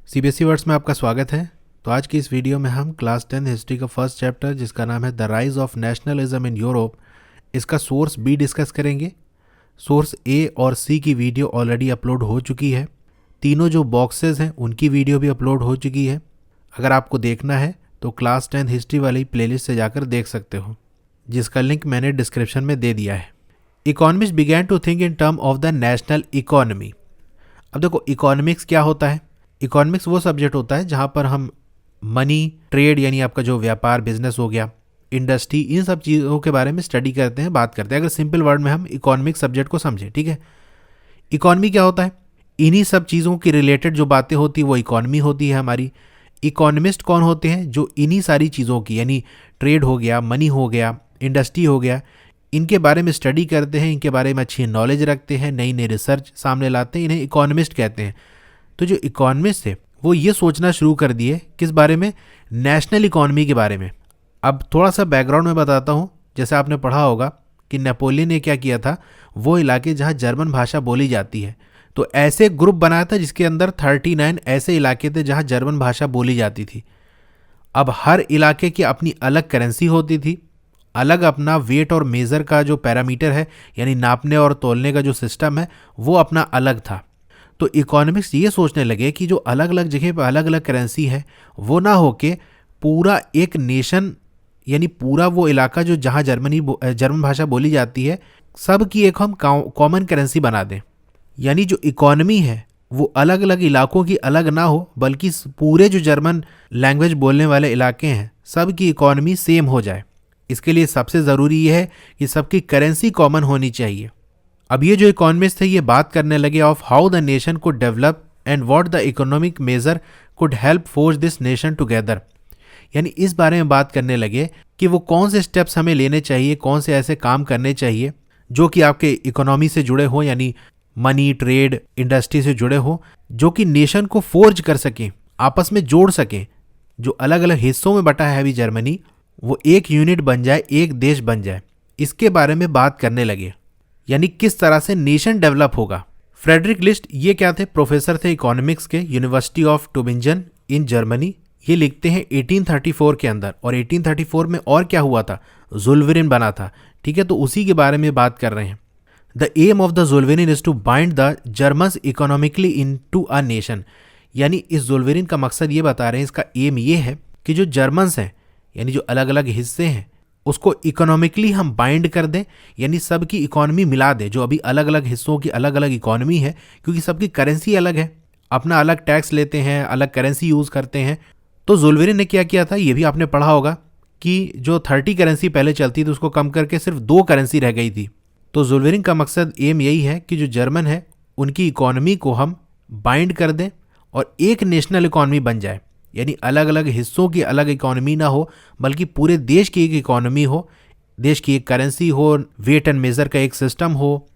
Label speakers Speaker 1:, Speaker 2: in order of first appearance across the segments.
Speaker 1: CBSE words में आपका स्वागत है। तो आज की इस वीडियो में हम क्लास 10 हिस्ट्री का फर्स्ट चैप्टर जिसका नाम है the rise of nationalism in Europe, इसका सोर्स बी डिस्कस करेंगे। सोर्स ए और सी की वीडियो ऑलरेडी अपलोड हो चुकी है। तीनों जो बॉक्सेस हैं उनकी वीडियो भी अपलोड हो चुकी है। अगर आपको देखना है तो क्लास 10 हिस्ट्री वाली प्लेलिस्ट से जाकर देख सकते हो, जिसका लिंक मैंने डिस्क्रिप्शन में दे दिया है। Economist began to think in term of the national economy. अब देखो, इकोनॉमिक्स क्या होता है। इकोनॉमिक्स वो सब्जेक्ट होता है जहाँ पर हम मनी, ट्रेड यानी आपका जो व्यापार बिजनेस हो गया, इंडस्ट्री, इन सब चीज़ों के बारे में स्टडी करते हैं, बात करते हैं। अगर सिंपल वर्ड में हम इकोनॉमिक्स सब्जेक्ट को समझें, ठीक है। इकोनॉमी क्या होता है? इन्हीं सब चीज़ों की रिलेटेड जो बातें होती है वो इकोनॉमी होती है हमारी। इकोनॉमिस्ट कौन होते हैं? जो इन्हीं सारी चीज़ों की यानी ट्रेड हो गया, मनी हो गया, इंडस्ट्री हो गया, इनके बारे में स्टडी करते हैं, इनके बारे में अच्छी नॉलेज रखते हैं, नई नई रिसर्च सामने लाते हैं, इन्हें इकोनॉमिस्ट कहते हैं। तो जो इकोनॉमिस्ट थे वो ये सोचना शुरू कर दिए किस बारे में? नेशनल इकोनॉमी के बारे में। अब थोड़ा सा बैकग्राउंड में बताता हूँ। जैसे आपने पढ़ा होगा कि नेपोलियन ने क्या किया था, वो इलाके जहाँ जर्मन भाषा बोली जाती है, तो ऐसे ग्रुप बनाया था जिसके अंदर 39 ऐसे इलाके थे जहाँ जर्मन भाषा बोली जाती थी। अब हर इलाके की अपनी अलग करेंसी होती थी, अलग अपना वेट और मेज़र का जो पैरामीटर है यानी नापने और तोलने का जो सिस्टम है वो अपना अलग था। तो इकोनॉमिक्स ये सोचने लगे कि जो अलग अलग जगह पर अलग अलग करेंसी है वो ना होके पूरा एक नेशन यानी पूरा वो इलाका जो जहाँ जर्मन भाषा बोली जाती है, सब की एक हम कॉमन करेंसी बना दें। यानी जो इकोनॉमी है वो अलग अलग इलाकों की अलग ना हो, बल्कि पूरे जो जर्मन लैंग्वेज बोलने वाले इलाके हैं सब की इकोनॉमी सेम हो जाए। इसके लिए सबसे ज़रूरी ये है कि सबकी करेंसी कॉमन होनी चाहिए। अब ये जो इकोनॉमिस्ट थे ये बात करने लगे of how the nation could develop and what the economic measure could help force this nation together. यानी इस बारे में बात करने लगे कि वो कौन से स्टेप्स हमें लेने चाहिए, कौन से ऐसे काम करने चाहिए जो कि आपके इकोनॉमी से जुड़े हो, यानी मनी, ट्रेड, इंडस्ट्री से जुड़े हो, जो कि नेशन को फोर्ज कर सकें, आपस में जोड़ सकें। जो अलग अलग हिस्सों में बटा है अभी जर्मनी, वो एक यूनिट बन जाए, एक देश बन जाए। इसके बारे में बात करने लगे, यानी किस तरह से नेशन डेवलप होगा। फ्रेडरिक लिस्ट ये क्या थे? प्रोफेसर थे इकोनॉमिक्स के यूनिवर्सिटी ऑफ टुबिंजन इन जर्मनी। ये लिखते हैं 1834 के अंदर। और 1834 में और क्या हुआ था? ज़ुल्वेरिन बना था, ठीक है। तो उसी के बारे में बात कर रहे हैं। The aim of the Zollverein is to bind the Germans economically into a nation. यानी इस ज़ुल्वेरिन का मकसद ये बता रहे हैं, इसका एम ये है कि जो जर्मन्स हैं यानी जो अलग अलग हिस्से हैं उसको इकोनॉमिकली हम बाइंड कर दें, यानी सबकी इकोनॉमी मिला दें। जो अभी अलग अलग हिस्सों की अलग अलग इकोनॉमी है, क्योंकि सबकी करेंसी अलग है, अपना अलग टैक्स लेते हैं, अलग करेंसी यूज़ करते हैं। तो ज़ुल्वेरिन ने क्या किया था, ये भी आपने पढ़ा होगा कि जो 30 करेंसी पहले चलती थी उसको कम करके सिर्फ 2 करेंसी रह गई थी। तो ज़ुल्वेरिन का मकसद एम यही है कि जो जर्मन है उनकी इकोनॉमी को हम बाइंड कर दें और एक नेशनल इकोनॉमी बन जाए। यानी अलग अलग हिस्सों की अलग इकोनॉमी ना हो, बल्कि पूरे देश की एक इकोनॉमी हो, देश की एक करेंसी हो, वेट एंड मेज़र का एक सिस्टम हो,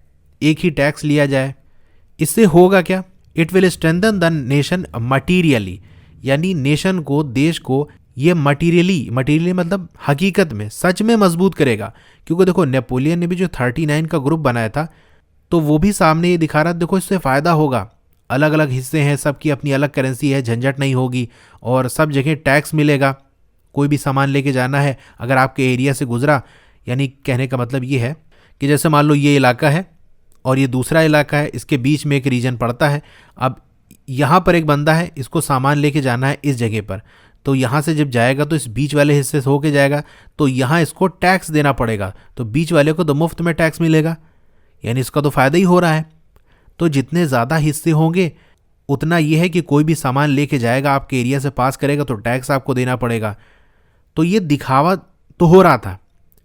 Speaker 1: एक ही टैक्स लिया जाए। इससे होगा क्या? It will strengthen the nation materially. यानी नेशन को, देश को ये मटीरियली मतलब हकीकत में, सच में मजबूत करेगा। क्योंकि देखो, नेपोलियन ने भी जो 39 का ग्रुप बनाया था तो वो भी सामने ये दिखा रहा था, देखो इससे फ़ायदा होगा, अलग अलग हिस्से हैं, सबकी अपनी अलग करेंसी है, झंझट नहीं होगी और सब जगह टैक्स मिलेगा। कोई भी सामान लेके जाना है अगर आपके एरिया से गुजरा, यानी कहने का मतलब ये है कि जैसे मान लो ये इलाका है और ये दूसरा इलाका है, इसके बीच में एक रीजन पड़ता है। अब यहाँ पर एक बंदा है, इसको सामान लेके जाना है इस जगह पर, तो यहाँ से जब जाएगा तो इस बीच वाले हिस्से से होके जाएगा, तो यहाँ इसको टैक्स देना पड़ेगा। तो बीच वाले को तो मुफ्त में टैक्स मिलेगा, यानी इसका तो फ़ायदा ही हो रहा है। तो जितने ज़्यादा हिस्से होंगे उतना यह है कि कोई भी सामान लेके जाएगा, आपके एरिया से पास करेगा तो टैक्स आपको देना पड़ेगा। तो ये दिखावा तो हो रहा था,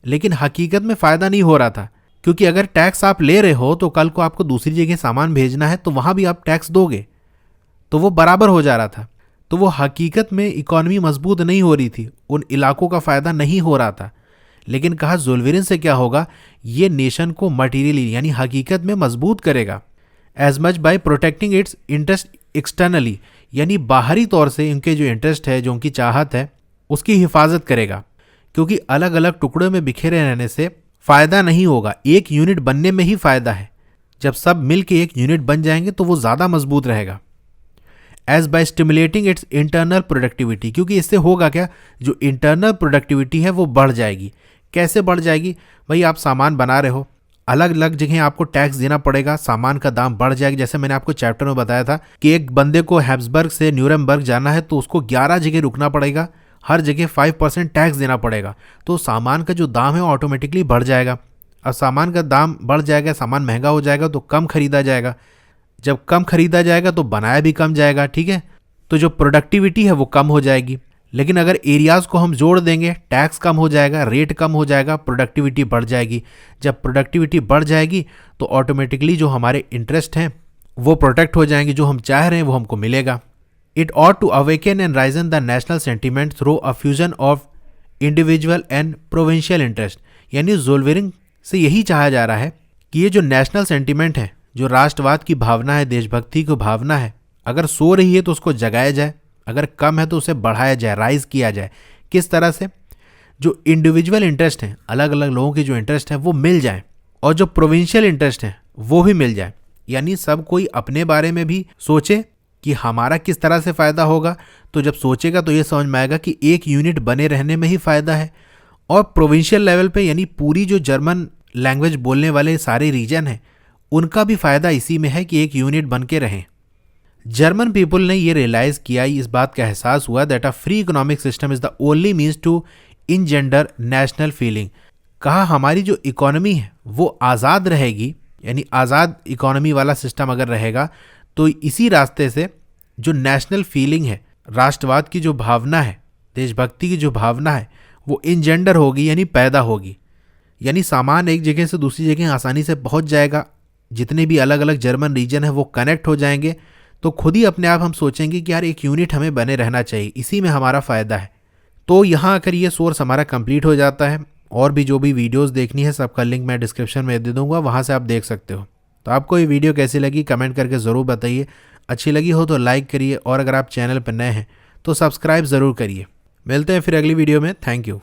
Speaker 1: लेकिन हकीकत में फ़ायदा नहीं हो रहा था। क्योंकि अगर टैक्स आप ले रहे हो तो कल को आपको दूसरी जगह सामान भेजना है तो वहाँ भी आप टैक्स दोगे, तो वो बराबर हो जा रहा था। तो वो हकीकत में इकॉनमी मजबूत नहीं हो रही थी, उन इलाकों का फ़ायदा नहीं हो रहा था। लेकिन कहा ज़ुल्वेरिन से क्या होगा, ये नेशन को मटीरियली यानी हकीकत में मजबूत करेगा। As much by protecting its interest externally, यानी बाहरी तौर से इनके जो इंटरेस्ट है, जो उनकी चाहत है, उसकी हिफाजत करेगा। क्योंकि अलग अलग टुकड़ों में बिखेरे रहने से फ़ायदा नहीं होगा, एक यूनिट बनने में ही फ़ायदा है। जब सब मिल के एक यूनिट बन जाएंगे तो वो ज़्यादा मजबूत रहेगा। As by stimulating its internal productivity, क्योंकि इससे होगा क्या, जो इंटरनल प्रोडक्टिविटी है वो बढ़ जाएगी। कैसे बढ़ जाएगी भाई, आप सामान बना रहे हो, अलग अलग जगह आपको टैक्स देना पड़ेगा, सामान का दाम बढ़ जाएगा। जैसे मैंने आपको चैप्टर में बताया था कि एक बंदे को हैब्सबर्ग से न्यूरेमबर्ग जाना है तो उसको 11 जगह रुकना पड़ेगा, हर जगह 5% टैक्स देना पड़ेगा, तो सामान का जो दाम है वो ऑटोमेटिकली बढ़ जाएगा। अब सामान का दाम बढ़ जाएगा, सामान महंगा हो जाएगा तो कम खरीदा जाएगा, जब कम खरीदा जाएगा तो बनाया भी कम जाएगा, ठीक है, तो जो प्रोडक्टिविटी है वो कम हो जाएगी। लेकिन अगर एरियाज़ को हम जोड़ देंगे, टैक्स कम हो जाएगा, रेट कम हो जाएगा, प्रोडक्टिविटी बढ़ जाएगी। जब प्रोडक्टिविटी बढ़ जाएगी तो ऑटोमेटिकली जो हमारे इंटरेस्ट हैं वो प्रोटेक्ट हो जाएंगे, जो हम चाह रहे हैं वो हमको मिलेगा। It ought to awaken and risen the national sentiment through a fusion of individual and provincial interest, यानी ज़ोल्वेरिंग से यही चाहा जा रहा है कि ये जो नेशनल सेंटिमेंट है, जो राष्ट्रवाद की भावना है, देशभक्ति की भावना है, अगर सो रही है तो उसको जगाया जाए, अगर कम है तो उसे बढ़ाया जाए, राइज किया जाए। किस तरह से, जो इंडिविजुअल इंटरेस्ट हैं, अलग अलग लोगों के जो इंटरेस्ट हैं वो मिल जाए, और जो प्रोविंशियल इंटरेस्ट हैं वो भी मिल जाए, यानी सब कोई अपने बारे में भी सोचे कि हमारा किस तरह से फ़ायदा होगा। तो जब सोचेगा तो ये समझ में आएगा कि एक यूनिट बने रहने में ही फ़ायदा है। और प्रोविंशियल लेवल पे, यानी पूरी जो जर्मन लैंग्वेज बोलने वाले सारे रीजन हैं उनका भी फ़ायदा इसी में है कि एक यूनिट बन के रहें। जर्मन पीपल ने ये रियलाइज़ किया, इस बात का एहसास हुआ that a free economic system is the only means to engender national feeling. कहा हमारी जो इकोनॉमी है वो आज़ाद रहेगी, यानी आज़ाद इकोनॉमी वाला सिस्टम अगर रहेगा तो इसी रास्ते से जो नेशनल फीलिंग है, राष्ट्रवाद की जो भावना है, देशभक्ति की जो भावना है वो इंजेंडर होगी, यानी पैदा होगी। यानी सामान एक जगह से दूसरी जगह आसानी से पहुंच जाएगा, जितने भी अलग अलग जर्मन रीजन है वो कनेक्ट हो जाएंगे, तो खुद ही अपने आप हम सोचेंगे कि यार एक यूनिट हमें बने रहना चाहिए, इसी में हमारा फ़ायदा है। तो यहाँ आकर ये सोर्स हमारा कंप्लीट हो जाता है। और भी जो भी वीडियोस देखनी है सबका लिंक मैं डिस्क्रिप्शन में दे दूँगा, वहाँ से आप देख सकते हो। तो आपको ये वीडियो कैसी लगी कमेंट करके ज़रूर बताइए, अच्छी लगी हो तो लाइक करिए, और अगर आप चैनल पर नए हैं तो सब्सक्राइब ज़रूर करिए। मिलते हैं फिर अगली वीडियो में। Thank you.